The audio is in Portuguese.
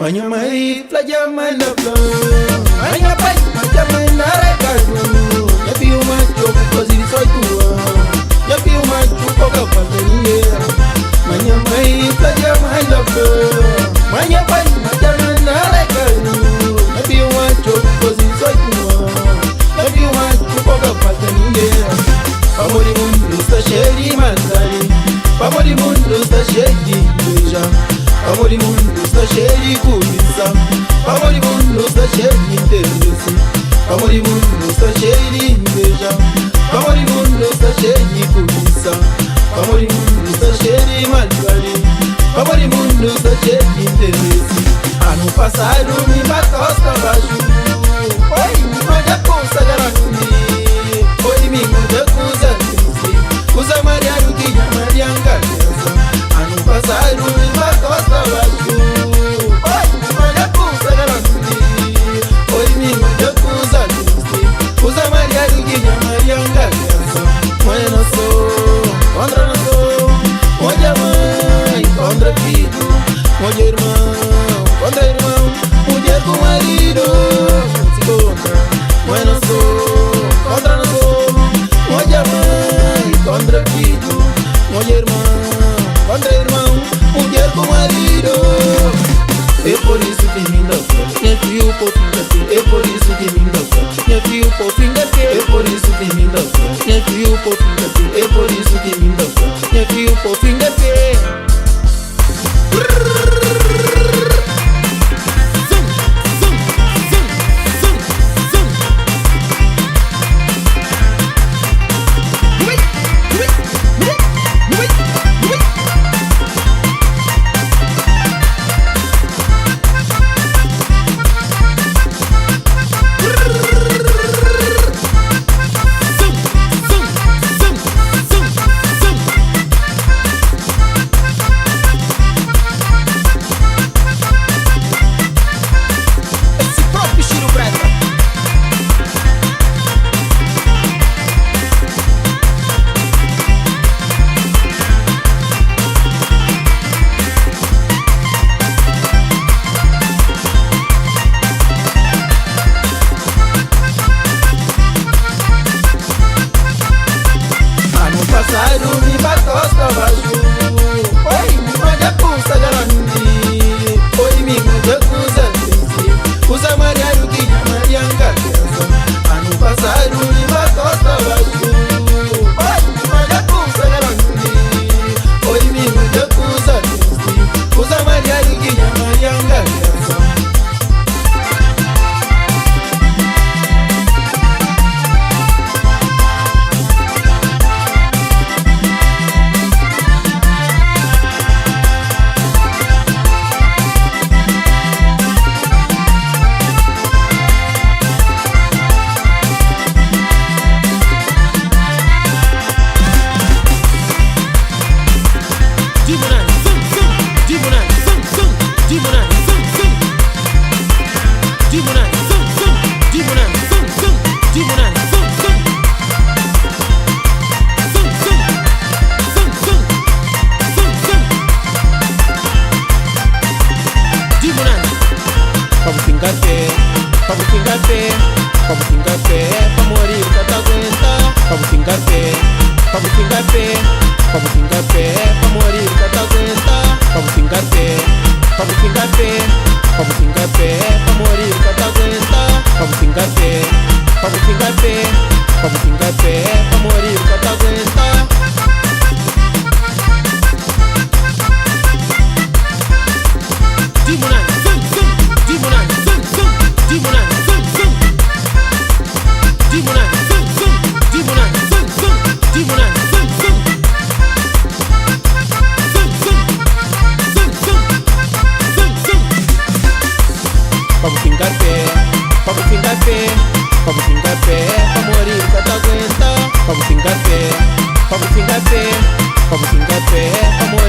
Manhã mai plaja mai na flor. Manhã pai plaja mai na regato. Já vi uma choco quase só tua. Já vi uma choco que fazia. Manhã mai plaja mai na flor. Manhã pai plaja mai na regato. Já vi uma choco quase só tua. Já vi uma choco que fazia. Amor e mundo está cheio de maldade. Amor e mundo está cheio de inveja. Amor e mundo está cheio de cobiça. Amor e mundo está cheio de interesse. Amor e mundo está cheio de inveja. Amor e mundo está cheio de cobiça. Amor e mundo está cheio de maldade. Amor e mundo está cheio de interesse. Ano passado me bateu abaixo. Oi, me manda coisa garante. Oi, me manda coisa triste. Coisa mariano que já marianga. Ano passado me bateu abaixo. Oi, me manda coisa garante. Oi, me manda coisa triste. Coisa mariano que já marianga. Mãe não sou, contra não sou. Olha mãe, contra filho. Olha irmão, contra irmão. Mulher com marido se contra. Mãe não sou, contra não sou. Olha mãe, contra filho. Olha irmão, contra irmão. Mulher com marido. É por isso que me dá fé. Minha filha por fim da fé. É por isso que me dá fé. Minha filha por fim da fé. É por isso que me dá fé. Minha filha por fim da fé. É por isso que me dá fé. Minha filha por fim da fé. Me bateu abaixo. Oi, me manda coisa garante. Oi, me manda coisa triste. Coisa mariano que já marianga. Ano passado me bateu abaixo. Oi, me manda coisa garante. Oi, me manda coisa triste. Coisa mariano que já marianga. Vamos pingar pé, pra morir que tá aguenta. Vamos pingar pé, vamos pingar pé. Vamos pingar pé, pra morir que tá aguenta. Vamos pingar pé, vamos pingar pé. Vamos pingar pé, pra morir que tá aguenta. Vamos pingar pé, vamos pingar pé. Vamos pingar pé, pra morir que tá aguenta. Vamos pingar pé, vamos pingar pé. Vamos pingar pé, pra morir que tá aguenta. Vamos pingar pé, vamos pingar pé. Vamos pingar pé, pra morir.